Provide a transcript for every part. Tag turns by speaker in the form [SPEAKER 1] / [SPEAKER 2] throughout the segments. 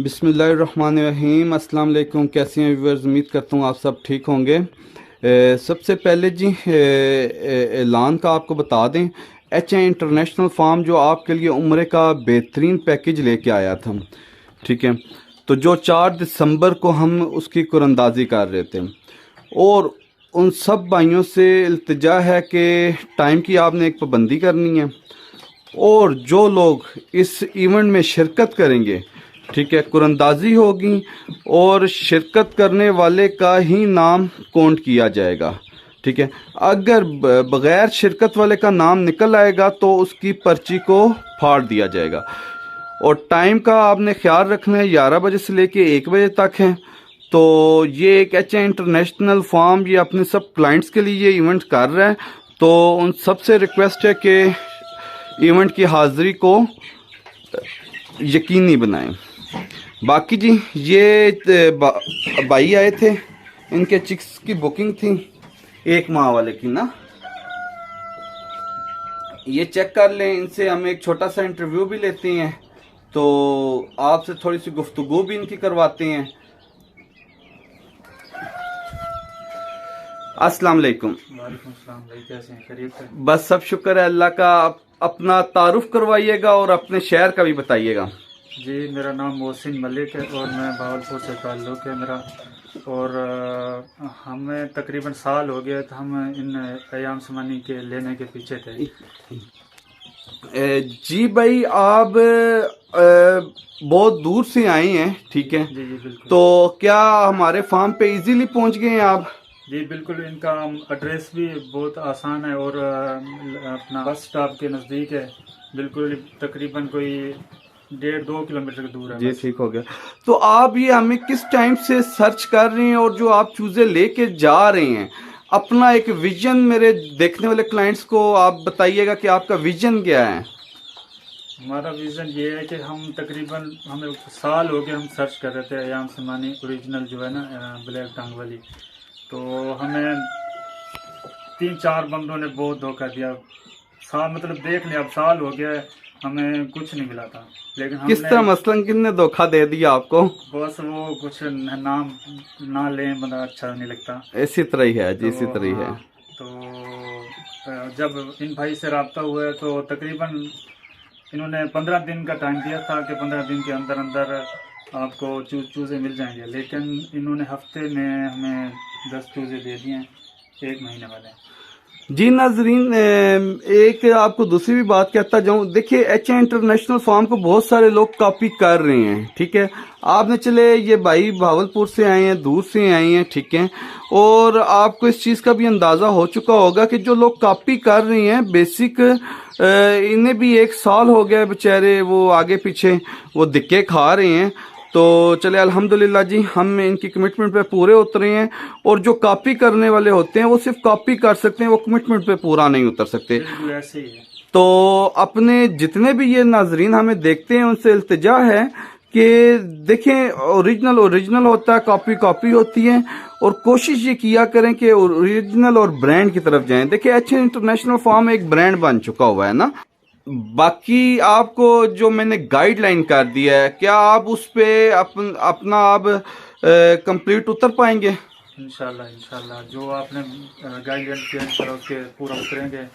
[SPEAKER 1] बिस्मिल्लाहिर्रहमानिर्रहीम। अस्सलाम वालेकुम। कैसे हैं व्यूअर्स? उम्मीद करता हूँ आप सब ठीक होंगे। सबसे पहले जी ऐलान का आपको बता दें, HI इंटरनेशनल फार्म जो आपके लिए उम्रे का बेहतरीन पैकेज लेके आया था, ठीक है। तो जो 4 दिसंबर को हम उसकी कुरंदाजी कर रहे थे, और उन सब भाइयों से इल्तिजा है कि टाइम की आपने एक पाबंदी करनी है, और जो लोग इस इवेंट में शिरकत करेंगे, ठीक है, कुरंदाजी होगी और शिरकत करने वाले का ही नाम काउंट किया जाएगा, ठीक है। अगर बगैर शिरकत वाले का नाम निकल आएगा तो उसकी पर्ची को फाड़ दिया जाएगा। और टाइम का आपने ख्याल रखना है, 11 बजे से लेके 1 बजे तक है। तो ये एक HI इंटरनेशनल फार्म ये अपने सब क्लाइंट्स के लिए ये इवेंट कर रहा है, तो उन सबसे रिक्वेस्ट है कि इवेंट की हाज़िरी को यकीनी बनाएं। बाकी जी ये भाई आए थे, इनके चिक्स की बुकिंग थी 1 माह वाले की ना, ये चेक कर लें। इनसे हम एक छोटा सा इंटरव्यू भी लेते हैं, तो आपसे थोड़ी सी गुफ्तगू भी इनकी करवाते हैं। अस्सलाम वालेकुम।
[SPEAKER 2] वालेकुम सलाम भाई, कैसे हैं? खैरियत है?
[SPEAKER 1] बस सब शुक्र है अल्लाह का। अपना तारुफ करवाइएगा और अपने शहर का भी बताइएगा।
[SPEAKER 2] जी, मेरा नाम मोहसिन मलिक है और मैं भावलपुर से ताल्लुक़ है मेरा। और हमें तकरीबन साल हो गया था, हम इन अयाम समानी के लेने के पीछे थे।
[SPEAKER 1] जी भाई, आप बहुत दूर से आए हैं, ठीक है।
[SPEAKER 2] जी जी बिल्कुल।
[SPEAKER 1] तो क्या हमारे फार्म पे इजीली पहुंच गए हैं आप?
[SPEAKER 2] जी बिल्कुल, इनका एड्रेस भी बहुत आसान है और अपना बस स्टॉप के नज़दीक है, बिल्कुल तकरीबन कोई 1.5-2 किलोमीटर दूर है।
[SPEAKER 1] जी ठीक हो गया। तो आप ये हमें किस टाइम से सर्च कर रहे हैं, और जो आप चूज़े लेके जा रहे हैं, अपना एक विजन मेरे देखने वाले क्लाइंट्स को आप बताइएगा कि आपका विजन क्या है।
[SPEAKER 2] हमारा विज़न ये है कि हम तकरीबन हमें साल हो गए हम सर्च कर रहे थे अयाम समानी ओरिजिनल जो है ना, ब्लैक टंग वाली। तो हमें 3-4 बंदों ने बहुत धोखा दिया। साल मतलब देख लिया, अब साल हो गया है, हमें कुछ नहीं मिला था। लेकिन
[SPEAKER 1] किस तरह, मसलन किसने धोखा दे दिया आपको?
[SPEAKER 2] बस वो कुछ नाम ना लें, बंदा अच्छा नहीं लगता।
[SPEAKER 1] इसी तरह ही है जी,
[SPEAKER 2] तो
[SPEAKER 1] इसी तरह ही है।
[SPEAKER 2] तो जब इन भाई से रब्ता हुआ है तो तकरीबन इन्होंने 15 दिन का टाइम दिया था कि 15 दिन के अंदर अंदर आपको चूज़े मिल जाएंगे, लेकिन इन्होंने हफ्ते में हमें 10 चूज़े दे दिए हैं, 1 महीने वाले।
[SPEAKER 1] जी नाजरीन, एक आपको दूसरी भी बात कहता जाऊं, देखिए HI इंटरनेशनल फार्म को बहुत सारे लोग कॉपी कर रहे हैं, ठीक है। आपने चले ये भाई भावलपुर से आए हैं, दूर से आए हैं, ठीक है, और आपको इस चीज़ का भी अंदाज़ा हो चुका होगा कि जो लोग कॉपी कर रहे हैं बेसिक, इन्हें भी 1 साल हो गया बेचारे, वो आगे पीछे वो धिक्के खा रहे हैं। तो चले अल्हम्दुलिल्लाह जी, हम इनकी कमिटमेंट पे पूरे उतरे हैं, और जो कॉपी करने वाले होते हैं वो सिर्फ कॉपी कर सकते हैं, वो कमिटमेंट पे पूरा नहीं उतर सकते।
[SPEAKER 2] ऐसे ही है।
[SPEAKER 1] तो अपने जितने भी ये नाजरीन हमें देखते हैं उनसे इल्तिजा है कि देखें, ओरिजिनल होता है, कॉपी कॉपी होती है, और कोशिश ये किया करें कि ओरिजिनल और ब्रांड की तरफ जाएं। देखिए HI इंटरनेशनल फार्म एक ब्रांड बन चुका हुआ है ना। बाकी आपको जो मैंने गाइडलाइन कर दिया है, क्या आप उस पे अपना आप कंप्लीट उतर पाएंगे?
[SPEAKER 2] इंशाल्लाह जो आपने गाइडलाइन किया इंशाल्लाह उसके पूरा उतरेंगे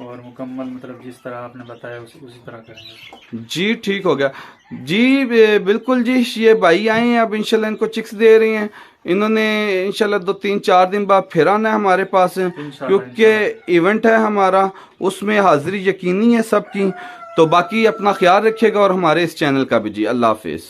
[SPEAKER 2] और मुकम्मल मतलब जिस तरह आपने बताया उसी तरह करेंगे। जी
[SPEAKER 1] ठीक हो गया जी, बिल्कुल जी। ये भाई आए हैं, अब इंशाल्लाह इनको चिक्स दे रहे हैं। इन्होंने इंशाल्लाह 2-3-4 दिन बाद फिर आना है हमारे पास, क्योंकि इवेंट है हमारा, उसमें हाजिरी यकीनी है सबकी। तो बाकी अपना ख्याल रखिएगा, और हमारे इस चैनल का भी जी। अल्लाह हाफिज़।